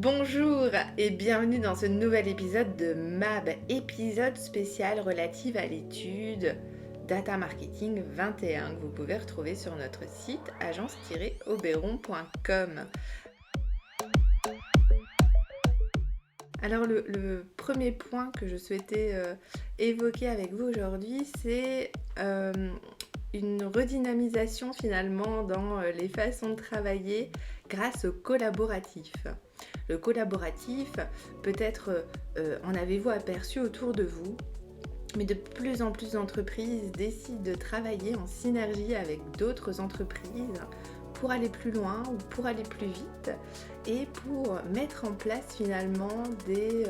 Bonjour et bienvenue dans ce nouvel épisode de MAB, épisode spécial relatif à l'étude Data Marketing 21 que vous pouvez retrouver sur notre site agence-oberon.com. Alors le premier point que je souhaitais évoquer avec vous aujourd'hui, c'est une redynamisation finalement dans les façons de travailler grâce au collaboratif. Le collaboratif, peut-être en avez-vous aperçu autour de vous, mais de plus en plus d'entreprises décident de travailler en synergie avec d'autres entreprises pour aller plus loin ou pour aller plus vite et pour mettre en place finalement des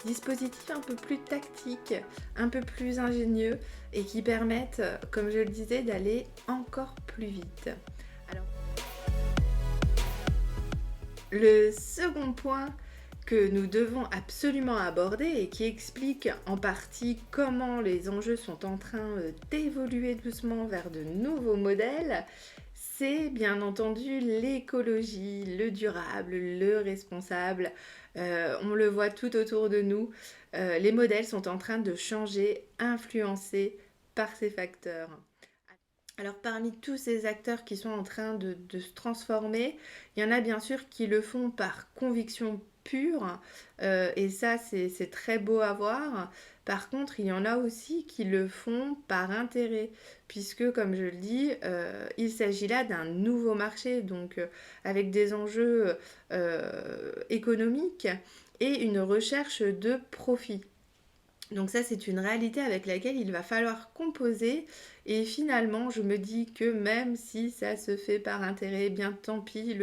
dispositifs un peu plus tactiques, un peu plus ingénieux et qui permettent, comme je le disais, d'aller encore plus vite. Alors, le second point que nous devons absolument aborder et qui explique en partie comment les enjeux sont en train d'évoluer doucement vers de nouveaux modèles, c'est bien entendu l'écologie, le durable, le responsable. On le voit tout autour de nous. Les modèles sont en train de changer, influencés par ces facteurs. Alors parmi tous ces acteurs qui sont en train de se transformer, il y en a bien sûr qui le font par conviction pure, et ça c'est très beau à voir. Par contre, il y en a aussi qui le font par intérêt, puisque comme je le dis, il s'agit là d'un nouveau marché, donc avec des enjeux économiques et une recherche de profit. Donc ça, c'est une réalité avec laquelle il va falloir composer. Et finalement, je me dis que même si ça se fait par intérêt, eh bien tant pis,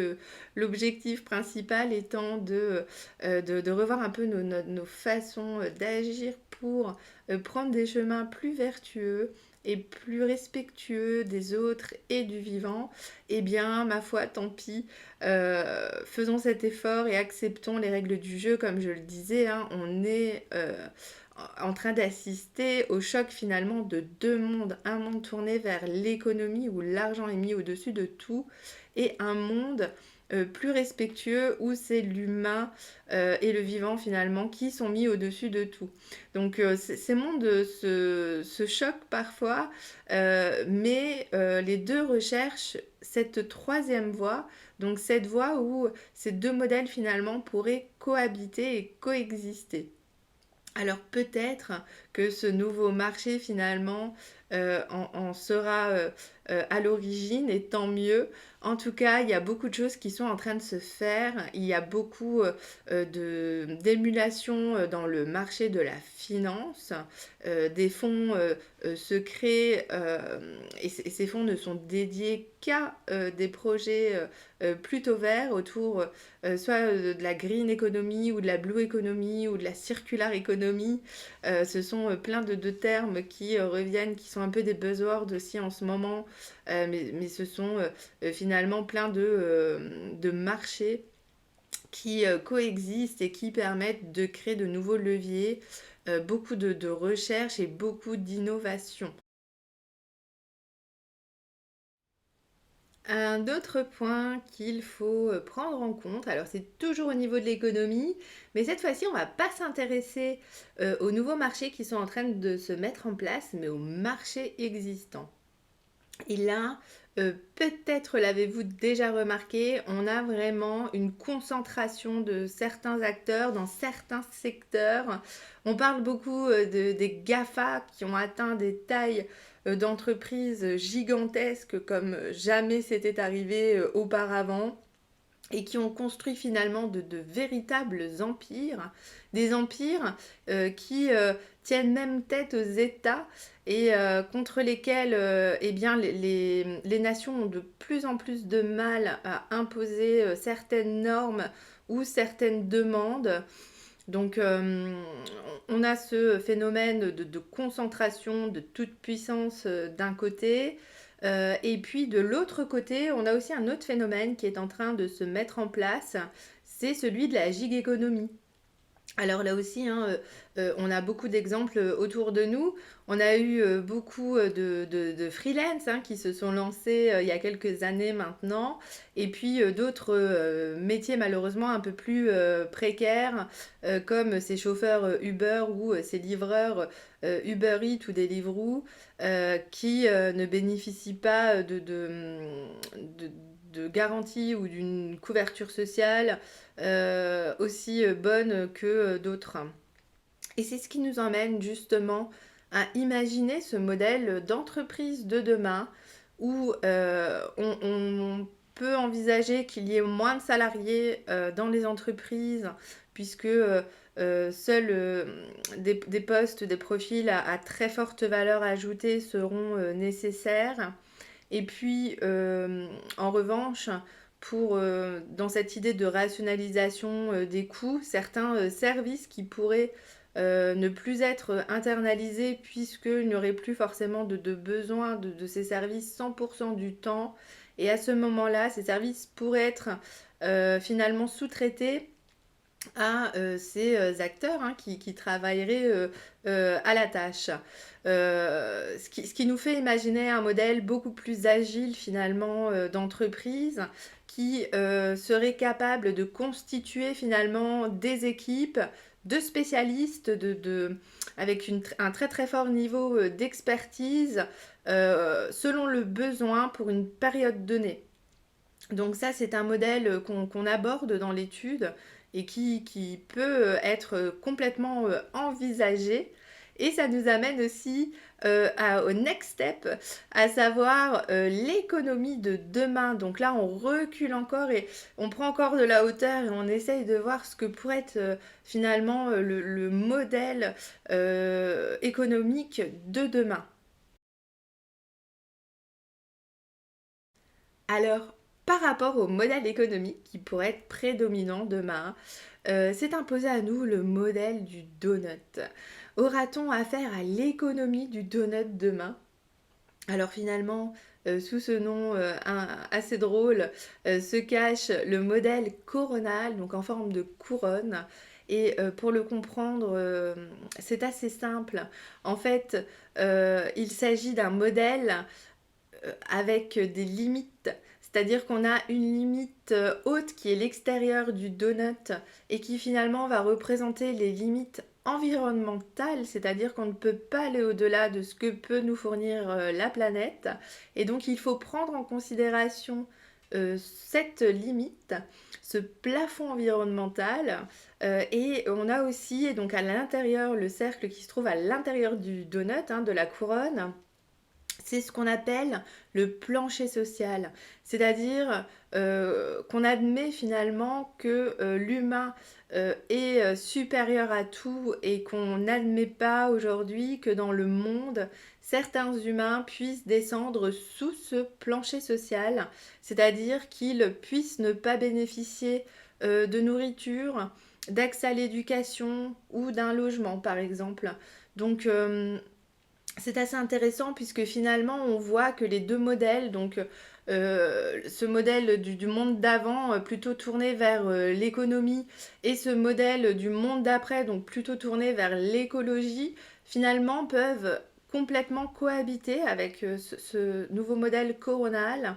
l'objectif principal étant de revoir un peu nos façons d'agir pour prendre des chemins plus vertueux et plus respectueux des autres et du vivant, eh bien, ma foi, tant pis, faisons cet effort et acceptons les règles du jeu, comme je le disais, hein, on est en train d'assister au choc finalement de deux mondes, un monde tourné vers l'économie où l'argent est mis au-dessus de tout et un monde plus respectueux où c'est l'humain et le vivant finalement qui sont mis au-dessus de tout. Donc ces mondes se choquent parfois, mais les deux recherchent cette troisième voie, donc cette voie où ces deux modèles finalement pourraient cohabiter et coexister. Alors peut-être que ce nouveau marché finalement en sera à l'origine et tant mieux. En tout cas, il y a beaucoup de choses qui sont en train de se faire. Il y a beaucoup d'émulation dans le marché de la finance. Des fonds se créent et ces fonds ne sont dédiés qu'à des projets plutôt verts autour soit de la green economy ou de la blue economy ou de la circular economy. Ce sont plein de termes qui reviennent, qui sont un peu des buzzwords aussi en ce moment, mais ce sont finalement plein de marchés qui coexistent et qui permettent de créer de nouveaux leviers, beaucoup de recherche et beaucoup d'innovation. Un autre point qu'il faut prendre en compte, alors c'est toujours au niveau de l'économie, mais cette fois-ci on ne va pas s'intéresser aux nouveaux marchés qui sont en train de se mettre en place, mais aux marchés existants. Et là, peut-être l'avez-vous déjà remarqué, on a vraiment une concentration de certains acteurs dans certains secteurs. On parle beaucoup des GAFA qui ont atteint des tailles d'entreprises gigantesques comme jamais c'était arrivé auparavant et qui ont construit finalement de véritables empires, des empires qui tiennent même tête aux États et contre lesquels eh bien, les nations ont de plus en plus de mal à imposer certaines normes ou certaines demandes. Donc on a ce phénomène de concentration de toute puissance d'un côté, et puis de l'autre côté, on a aussi un autre phénomène qui est en train de se mettre en place, c'est celui de la gig économie. Alors là aussi, hein, on a beaucoup d'exemples autour de nous. On a eu beaucoup de freelance hein, qui se sont lancés il y a quelques années maintenant. Et puis d'autres métiers malheureusement un peu plus précaires, comme ces chauffeurs Uber ou ces livreurs Uber Eats ou Deliveroo, qui ne bénéficient pas de, de garantie ou d'une couverture sociale aussi bonne que d'autres. Et c'est ce qui nous emmène justement à imaginer ce modèle d'entreprise de demain où on peut envisager qu'il y ait moins de salariés dans les entreprises puisque seuls des postes, des profils à très forte valeur ajoutée seront nécessaires. Et puis, en revanche, dans cette idée de rationalisation des coûts, certains services qui pourraient ne plus être internalisés puisqu'il n'y aurait plus forcément de besoin de ces services 100% du temps. Et à ce moment-là, ces services pourraient être finalement sous-traités à ces acteurs hein, qui travailleraient à la tâche. Ce qui nous fait imaginer un modèle beaucoup plus agile finalement d'entreprise qui serait capable de constituer finalement des équipes de spécialistes avec un très très fort niveau d'expertise selon le besoin pour une période donnée. Donc ça, c'est un modèle qu'on aborde dans l'étude et qui peut être complètement envisagé. Et ça nous amène aussi au next step, à savoir l'économie de demain. Donc là, on recule encore et on prend encore de la hauteur et on essaye de voir ce que pourrait être finalement le modèle économique de demain. Alors, par rapport au modèle économique qui pourrait être prédominant demain, s'est imposé à nous le modèle du donut. Aura-t-on affaire à l'économie du donut demain? Alors finalement, sous ce nom assez drôle, se cache le modèle coronal, donc en forme de couronne. Et pour le comprendre, c'est assez simple. En fait, il s'agit d'un modèle avec des limites. C'est-à-dire qu'on a une limite haute qui est l'extérieur du donut et qui finalement va représenter les limites environnementales, c'est-à-dire qu'on ne peut pas aller au-delà de ce que peut nous fournir la planète. Et donc il faut prendre en considération cette limite, ce plafond environnemental. Et on a aussi, et donc à l'intérieur, le cercle qui se trouve à l'intérieur du donut, hein, de la couronne, c'est ce qu'on appelle le plancher social, c'est-à-dire qu'on admet finalement que l'humain est supérieur à tout et qu'on n'admet pas aujourd'hui que dans le monde, certains humains puissent descendre sous ce plancher social, c'est-à-dire qu'ils puissent ne pas bénéficier de nourriture, d'accès à l'éducation ou d'un logement par exemple. Donc c'est assez intéressant puisque finalement on voit que les deux modèles, donc ce modèle du monde d'avant plutôt tourné vers l'économie et ce modèle du monde d'après, donc plutôt tourné vers l'écologie, finalement peuvent complètement cohabiter avec ce nouveau modèle coronal.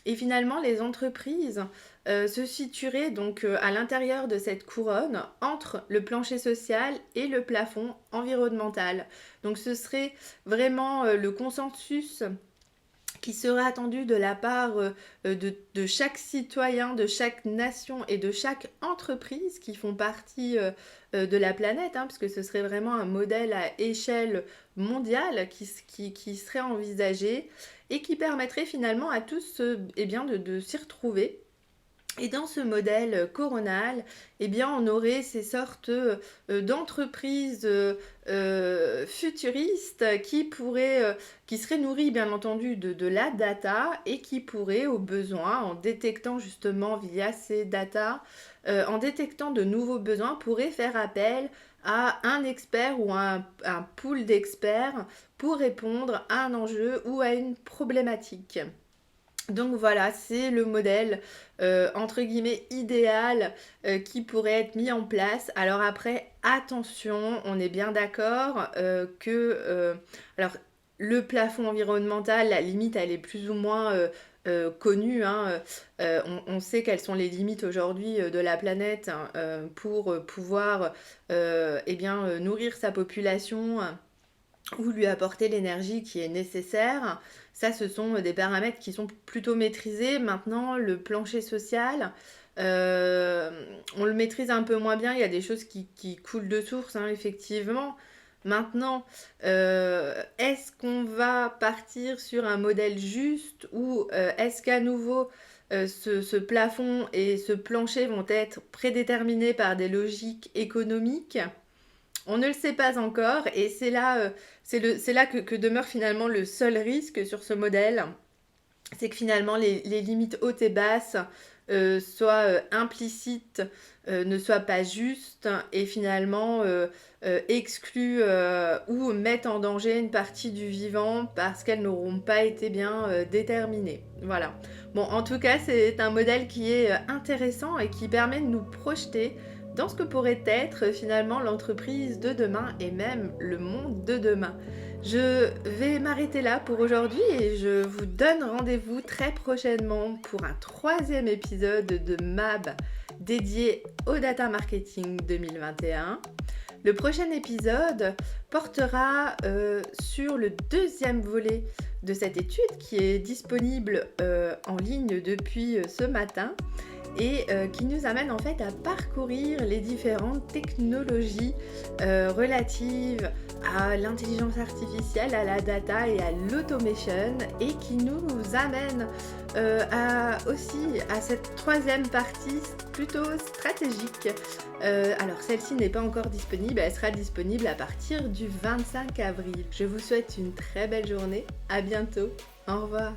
Et finalement, les entreprises se situeraient donc à l'intérieur de cette couronne entre le plancher social et le plafond environnemental. Donc ce serait vraiment le consensus qui serait attendu de la part de chaque citoyen, de chaque nation et de chaque entreprise qui font partie de la planète, hein, parce que ce serait vraiment un modèle à échelle mondiale qui serait envisagé et qui permettrait finalement à tous eh bien, de s'y retrouver. Et dans ce modèle coronal, eh bien, on aurait ces sortes d'entreprises futuristes qui seraient nourries bien entendu de la data et qui pourraient au besoin, en détectant justement via ces data, en détectant de nouveaux besoins, pourraient faire appel à un expert ou un pool d'experts pour répondre à un enjeu ou à une problématique. Donc voilà, c'est le modèle, entre guillemets «idéal», qui pourrait être mis en place. Alors après, attention, on est bien d'accord, alors le plafond environnemental, la limite, elle est plus ou moins, connue, hein, on sait quelles sont les limites aujourd'hui, de la planète, hein, pour, pouvoir, nourrir sa population, ou lui apporter l'énergie qui est nécessaire. Ça, ce sont des paramètres qui sont plutôt maîtrisés. Maintenant, le plancher social, on le maîtrise un peu moins bien. Il y a des choses qui coulent de source, hein, effectivement. Maintenant, est-ce qu'on va partir sur un modèle juste ou est-ce qu'à nouveau ce plafond et ce plancher vont être prédéterminés par des logiques économiques? On ne le sait pas encore et c'est là que demeure finalement le seul risque sur ce modèle, c'est que finalement les limites hautes et basses soient implicites, ne soient pas justes et finalement excluent ou mettent en danger une partie du vivant parce qu'elles n'auront pas été bien déterminées. Voilà. Bon, en tout cas, c'est un modèle qui est intéressant et qui permet de nous projeter dans ce que pourrait être finalement l'entreprise de demain et même le monde de demain. Je vais m'arrêter là pour aujourd'hui et je vous donne rendez-vous très prochainement pour un 3e épisode de MAB dédié au Data Marketing 2021. Le prochain épisode portera sur le 2e volet de cette étude qui est disponible en ligne depuis ce matin et qui nous amène en fait à parcourir les différentes technologies relatives à l'intelligence artificielle, à la data et à l'automation et qui nous amène aussi à cette 3e partie plutôt stratégique. Alors celle-ci n'est pas encore disponible, elle sera disponible à partir du 25 avril. Je vous souhaite une très belle journée, à bientôt, au revoir.